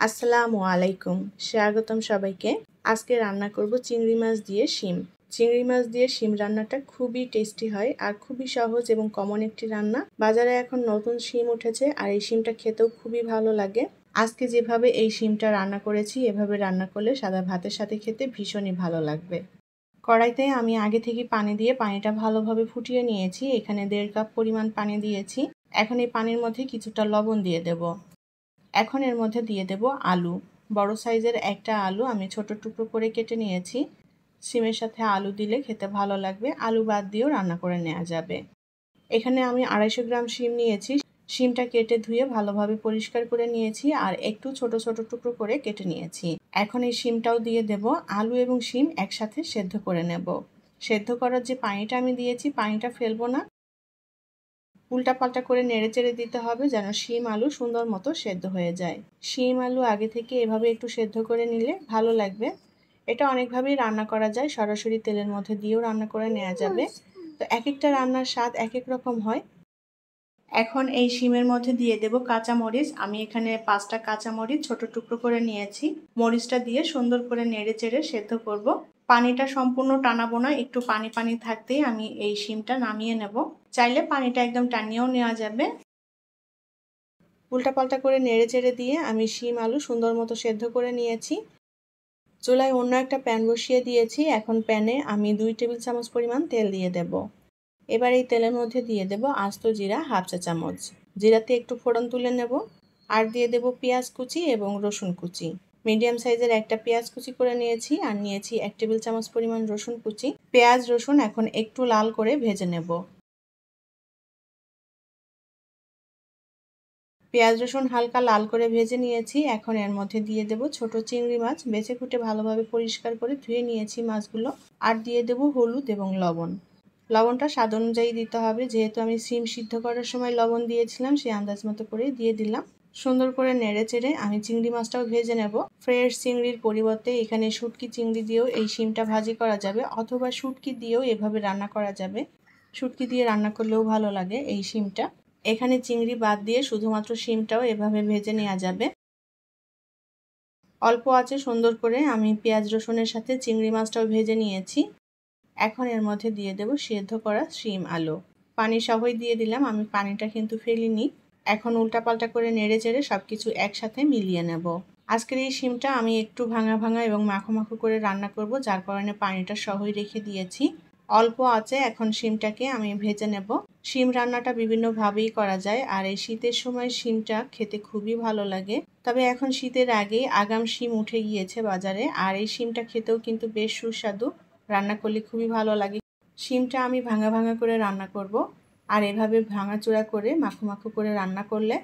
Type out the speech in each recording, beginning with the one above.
আসসালামু আলাইকুম, স্বাগতম সবাইকে। আজকে রান্না করব চিংড়ি মাছ দিয়ে শিম। চিংড়ি মাছ দিয়ে শিম রান্নাটা খুবই টেস্টি হয় আর খুবই সহজ এবং কমন একটি রান্না। বাজারে এখন নতুন শিম উঠেছে আর এই শিমটা খেতেও খুবই ভালো লাগে। আজকে যেভাবে এই শিমটা রান্না করেছি এভাবে রান্না করলে সাদা ভাতের সাথে খেতে ভীষণই ভালো লাগবে। কড়াইতে আমি আগে থেকে পানি দিয়ে পানিটা ভালোভাবে ফুটিয়ে নিয়েছি। এখানে 1.5 কাপ পরিমাণ পানি দিয়েছি। এখন এই পানির মধ্যে কিছুটা লবণ দিয়ে দেব। এখন এর মধ্যে দিয়ে দেব আলু। বড় সাইজের একটা আলু আমি ছোট টুকরো করে কেটে নিয়েছি। শিমের সাথে আলু দিলে খেতে ভালো লাগবে। আলু বাদ দিয়েও রান্না করে নেওয়া যাবে। এখানে আমি 250 গ্রাম শিম নিয়েছি। শিমটা কেটে ধুয়ে ভালোভাবে পরিষ্কার করে নিয়েছি আর একটু ছোট ছোট টুকরো করে কেটে নিয়েছি। এখন এই শিমটাও দিয়ে দেব। আলু এবং শিম একসাথে সেদ্ধ করে নেব। সেদ্ধ করার যে পানিটা আমি দিয়েছি পানিটা ফেলবো না, উল্টাপাল্টা করে নেড়েচেড়ে দিতে হবে যেন শিম আলু সুন্দর মতো সেদ্ধ হয়ে যায়। শিম আলু আগে থেকে এভাবে একটু সেদ্ধ করে নিলে ভালো লাগবে। এটা অনেকভাবেই রান্না করা যায়, সরাসরি তেলের মধ্যে দিয়েও রান্না করে নেওয়া যাবে। তো এক একটা রান্নার স্বাদ এক এক রকম হয়। এখন এই শিমের মধ্যে দিয়ে দেব কাঁচামরিচ। আমি এখানে 5টা কাঁচামরিচ ছোট টুকরো করে নিয়েছি। মরিচটা দিয়ে সুন্দর করে নেড়েচেড়ে সেদ্ধ করব। পানিটা সম্পূর্ণ টানাবো না, একটু পানি পানি থাকতেই আমি এই শিমটা নামিয়ে নেব। চাইলে পানিটা একদম টানিয়েও নেওয়া যাবে। উল্টাপাল্টা করে নেড়েচেড়ে দিয়ে আমি শিম আলু সুন্দর মতো সেদ্ধ করে নিয়েছি। চুলায় অন্য একটা প্যান বসিয়ে দিয়েছি। এখন প্যানে আমি 2 টেবিল চামচ পরিমাণ তেল দিয়ে দেব। এবার এই তেলের মধ্যে দিয়ে দেব আস্ত জিরা হাফ চা চামচ। জিরাতে একটু ফোড়ন তুলে নেব। আর দিয়ে দেব পেঁয়াজ কুচি এবং রসুন কুচি। মিডিয়াম সাইজের একটা পেঁয়াজ কুচি করে নিয়েছি আর নিয়েছি 1 টেবিল চামচ পরিমাণ রসুন কুচি। পেঁয়াজ রসুন এখন একটু লাল করে ভেজে নেব। পেঁয়াজ রসুন হালকা লাল করে ভেজে নিয়েছি। এখন এর মধ্যে দিয়ে দেব ছোট চিংড়ি মাছ। বেছে কুটে ভালোভাবে পরিষ্কার করে ধুয়ে নিয়েছি মাছগুলো। আর দিয়ে দেব হলুদ এবং লবণ। লবণটা স্বাদ অনুযায়ী দিতে হবে, যেহেতু আমি শিম সিদ্ধ করার সময় লবণ দিয়েছিলাম সেই আন্দাজ মতো করে দিয়ে দিলাম। সুন্দর করে নেড়ে চেড়ে আমি চিংড়ি মাছটাও ভেজে নেব। ফ্রেশ চিংড়ির পরিবর্তে এখানে শুটকি চিংড়ি দিয়েও এই শিমটা ভাজি করা যাবে, অথবা শুটকি দিয়েও এভাবে রান্না করা যাবে। শুটকি দিয়ে রান্না করলেও ভালো লাগে এই শিমটা। এখানে চিংড়ি বাদ দিয়ে শুধুমাত্র শিমটাও এভাবে ভেজে নেওয়া যাবে। অল্প আঁচে সুন্দর করে আমি পেঁয়াজ রসুনের সাথে চিংড়ি মাছটাও ভেজে নিয়েছি। এখন এর মধ্যে দিয়ে দেব সেদ্ধ করা শিম আলু। পানি সহই দিয়ে দিলাম, আমি পানিটা কিন্তু ফেলিনি। এখন উল্টাপাল্টা করে নেড়ে চেড়ে সবকিছু একসাথে মিলিয়ে নেব। আজকের এই শিমটা আমি একটু ভাঙা ভাঙা এবং মাখো মাখো করে রান্না করব, যার কারণে পানিটা সহই রেখে দিয়েছি। অল্প আঁচে এখন শিমটাকে আমি ভেজে নেব। শিম রান্নাটা বিভিন্নভাবেই করা যায় আর এই শীতের সময় শিমটা খেতে খুবই ভালো লাগে। তবে এখন শীতের আগেই আগাম শিম উঠে গিয়েছে বাজারে আর এই শিমটা খেতেও কিন্তু বেশ সুস্বাদু। রান্না করলে খুবই ভালো লাগে। শিমটা আমি ভাঙা ভাঙা করে রান্না করব আর এভাবে ভাঙাচোরা করে মাখো মাখো করে রান্না করলে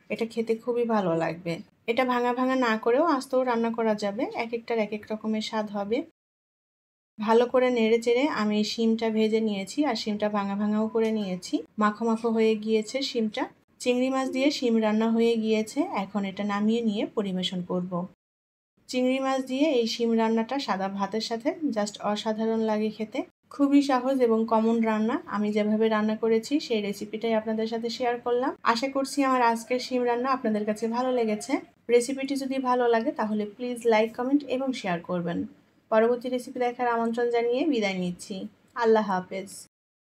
এটা খেতে খুবই ভালো লাগবে। এটা ভাঙা ভাঙা না করেও আস্তেও রান্না করা যাবে, এক একটার এক এক রকমের স্বাদ হবে। ভালো করে নেড়ে চেড়ে আমি শিমটা ভেজে নিয়েছি আর শিমটা ভাঙা ভাঙাও করে নিয়েছি। মাখো মাখো হয়ে গিয়েছে শিমটা। চিংড়ি মাছ দিয়ে শিম রান্না হয়ে গিয়েছে। এখন এটা নামিয়ে নিয়ে পরিবেশন করব। চিংড়ি মাছ দিয়ে এই শিম রান্নাটা সাদা ভাতের সাথে জাস্ট অসাধারণ লাগে খেতে। খুবই সহজ এবং কমন রান্না। আমি যেভাবে রান্না করেছি সেই রেসিপিটাই আপনাদের সাথে শেয়ার করলাম। আশা করছি আমার আজকের শিম রান্না আপনাদের কাছে ভালো লেগেছে। রেসিপিটি যদি ভালো লাগে তাহলে প্লিজ লাইক, কমেন্ট এবং শেয়ার করবেন। পরবর্তী রেসিপি দেখার আমন্ত্রণ জানিয়ে বিদায় নিচ্ছি। আল্লাহ হাফেজ।